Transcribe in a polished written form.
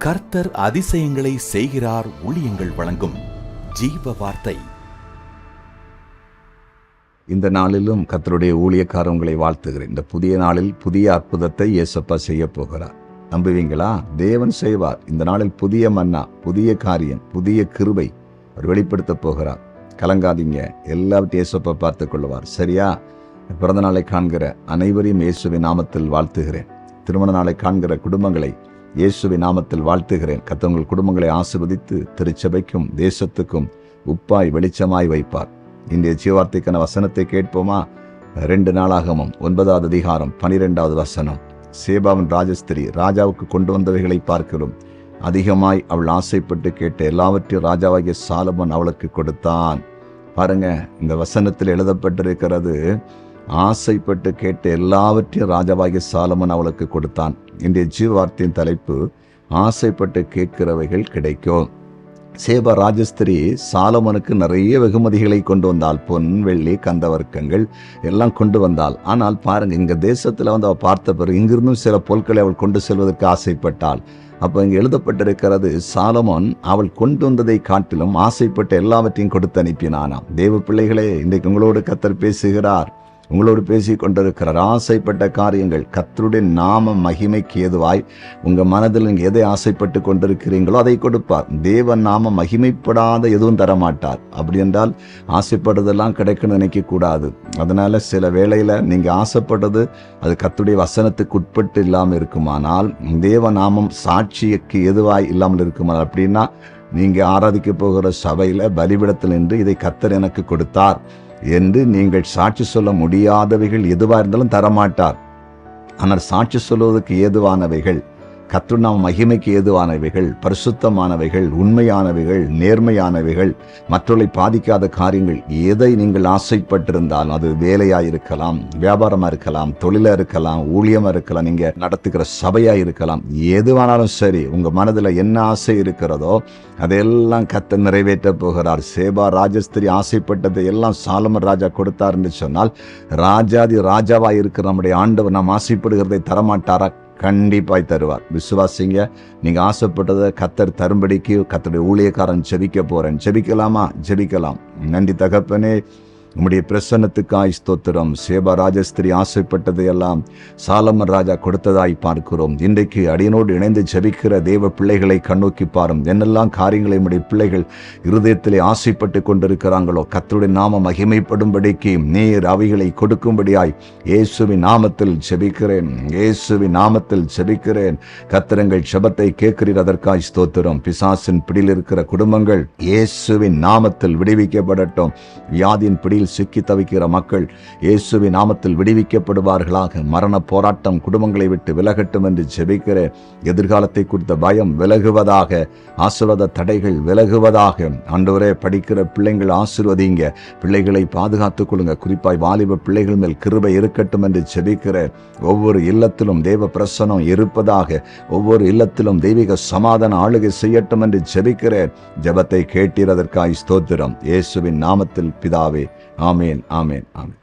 கர்த்தர் அதிசயங்களை செய்கிறார். ஊழியங்கள் வழங்கும் ஜீவ வார்த்தை. இந்த நாளிலும் கர்த்தருடைய ஊழியக்காரங்களை வாழ்த்துகிறேன். இந்த புதிய நாளில் புதிய அற்புதத்தை இயேசப்பா செய்ய போகிறார். நம்புவீங்களா? தேவன் செய்வார். இந்த நாளில் புதிய மன்னா, புதிய காரியம், புதிய கிருபை அவர் வெளிப்படுத்த போகிறார். கலங்காதீங்க, எல்லாவற்றையும் இயேசப்பா பார்த்துக் கொள்வார். சரியா? பிறந்த நாளை காண்கிற அனைவரையும் இயேசுவின் நாமத்தில் வாழ்த்துகிறேன். திருமண நாளை காண்கிற குடும்பங்களை இயேசுவின் நாமத்தில் வாழ்த்துகிறேன். கர்த்தர் உங்கள் குடும்பங்களை ஆசீர்வதித்து திருச்சபைக்கும் தேசத்துக்கும் உப்பாய் வெளிச்சமாய் வைப்பார். இன்றைய ஜீவார்த்தைக்கான வசனத்தை கேட்போமா? 2 நாளாகமம் 9வது அதிகாரம் 12வது வசனம். சேபாவின் ராஜஸ்திரி ராஜாவுக்கு கொண்டு வந்தவைகளை பார்க்கிறோம். அதிகமாய் அவள் ஆசைப்பட்டு கேட்ட எல்லாவற்றையும் ராஜாவாகிய சாலமோன் அவளுக்கு கொடுத்தான். பாருங்க, இந்த வசனத்தில் எழுதப்பட்டிருக்கிறது, ஆசைப்பட்டு கேட்ட எல்லாவற்றையும் ராஜாவாகிய சாலமோன் அவளுக்கு கொடுத்தான். இன்றைய ஜீவார்த்தையின் தலைப்பு, ஆசைப்பட்டு கேட்கிறவைகள் கிடைக்கும். சேபா ராஜஸ்திரி சாலமோனுக்கு நிறைய வெகுமதிகளை கொண்டு வந்தாள். பொன், வெள்ளி, கந்தவர்க்கங்கள் எல்லாம் கொண்டு வந்தாள். ஆனால் பாருங்க, இங்க தேசத்துல அவ பார்த்த பிறகு இங்கிருந்தும் சில பொருட்களை அவள் கொண்டு செல்வதற்கு ஆசைப்பட்டாள். அப்ப இங்க எழுதப்பட்டிருக்கிறது, சாலமோன் அவள் கொண்டு வந்ததை காட்டிலும் ஆசைப்பட்ட எல்லாவற்றையும் கொடுத்து அனுப்பினானாம். தேவ பிள்ளைகளே, இன்றைக்கு உங்களோடு கர்த்தர் பேசுகிறார், உங்களோடு பேசி கொண்டிருக்கிறார். ஆசைப்பட்ட காரியங்கள் கர்த்தருடைய நாம மகிமைக்கு ஏதுவாய் உங்க மனதில் நீங்க எதை ஆசைப்பட்டு கொண்டிருக்கிறீங்களோ அதை கொடுப்பார். தேவன் நாம மகிமைப்படாத எதுவும் தரமாட்டார். அப்படி என்றால் ஆசைப்படுறதெல்லாம் கிடைக்கணும்னு நினைக்க கூடாது. அதனால சில வேளையில நீங்க ஆசைப்படுறது அது கர்த்தருடைய வசனத்துக்கு உட்பட்டு இல்லாமல் இருக்குமானால், தேவ நாமம் சாட்சிக்கு எதுவாய் இல்லாமல் இருக்குமானால், அப்படின்னா நீங்க ஆராதிக்க போகிற சபையில பலிபீடத்தில் நின்று இதை கர்த்தர் எனக்கு கொடுத்தார் என்று நீங்கள் சாட்சி சொல்ல முடியாதவைகள் எதுவாக இருந்தாலும் தரமாட்டார். ஆனால் சாட்சி சொல்வதற்கு ஏதுவானவைகள், கர்த்தர் நாம மகிமைக்கு ஏதுவானவைகள், பரிசுத்தமானவைகள், உண்மையானவைகள், நேர்மையானவைகள், மற்றவர்களை பாதிக்காத காரியங்கள், எதை நீங்கள் ஆசைப்பட்டிருந்தால், அது வேலையாக இருக்கலாம், வியாபாரமாக இருக்கலாம், தொழிலாக இருக்கலாம், ஊழியமாக இருக்கலாம், நீங்கள் நடத்துகிற சபையாக இருக்கலாம், எதுவானாலும் சரி, உங்கள் மனதில் என்ன ஆசை இருக்கிறதோ அதையெல்லாம் கர்த்தர் நிறைவேற்ற போகிறார். சேபா ராஜஸ்திரி ஆசைப்பட்டதை எல்லாம் சாலமன் ராஜா கொடுத்தார் என்று சொன்னால், ராஜாதி ராஜாவாக இருக்கிற நம்முடைய ஆண்டவர் நாம் ஆசைப்படுகிறதை தரமாட்டாரா? கண்டிப்பாய் தருவார். விசுவாசிங்க. நீங்க ஆசைப்பட்டதை கர்த்தர் தரும்படிக்கு கர்த்தருடைய ஊழியக்காரன் ஜெபிக்க போறேன். ஜெபிக்கலாமா? ஜெபிக்கலாம். நன்றி தகப்பனே, உம்முடைய பிரசன்னத்துக்காய் ஸ்தோத்திரம். சேபா ராஜஸ்திரி ஆசைப்பட்டதை எல்லாம் சாலமன் ராஜா கொடுத்ததாய் பார்க்கிறோம். இன்றைக்கு அடியனோடு இணைந்து ஜெபிக்கிற தேவ பிள்ளைகளை கண்ணோக்கி பாரும். என்னெல்லாம் காரியங்களை உம்முடைய பிள்ளைகள் இருதயத்திலே ஆசைப்பட்டு கொண்டிருக்கிறாங்களோ, கர்த்தருடைய நாம மகிமைப்படும்படிக்கு நீர் அவைகளை கொடுக்கும்படியாய் இயேசுவின் நாமத்தில் ஜெபிக்கிறேன். இயேசுவின் நாமத்தில் ஜெபிக்கிறேன். கர்த்தரங்கள் ஜெபத்தை கேட்கிறீர், அதற்காய் ஸ்தோத்திரம். பிசாசின் பிடியில் இருக்கிற குடும்பங்கள் இயேசுவின் நாமத்தில் விடுவிக்கப்படட்டும். வியாதியின் பிடியில் சிக்கி தவிக்கிற மக்கள் இயேசுவின் நாமத்தில் விடுவிக்கப்படுவார்களாக. மரண போராட்டம் குடும்பங்களை விட்டு விலகட்டும் என்று ஜெபிக்கிறேன். எதிர்காலத்தை குறித்த பயம் விலகுவதாக, ஆசீர்வாத தடைகள் விலகுவதாக. ஆண்டவரே, படிக்கிற பிள்ளைகள் ஆசீர்வதிங்க, பிள்ளைகளை பாதுகாத்துக் கொள்ளுங்க. குறிப்பாய் வாலிப பிள்ளைகள் மேல் கிருபை இருக்கட்டும் என்று ஜெபிக்கிறேன். ஒவ்வொரு இல்லத்திலும் தேவ பிரசன்னம் இருப்பதாக, ஒவ்வொரு இல்லத்திலும் தெய்வீக சமாதான ஆளுகை செய்யட்டும் என்று ஜெபிக்கிறேன். ஜெபத்தை கேட்டீர், அதற்காய் ஸ்தோத்திரம். இயேசுவின் நாமத்தில் பிதாவே. ஆமேன், ஆமேன், ஆமேன்.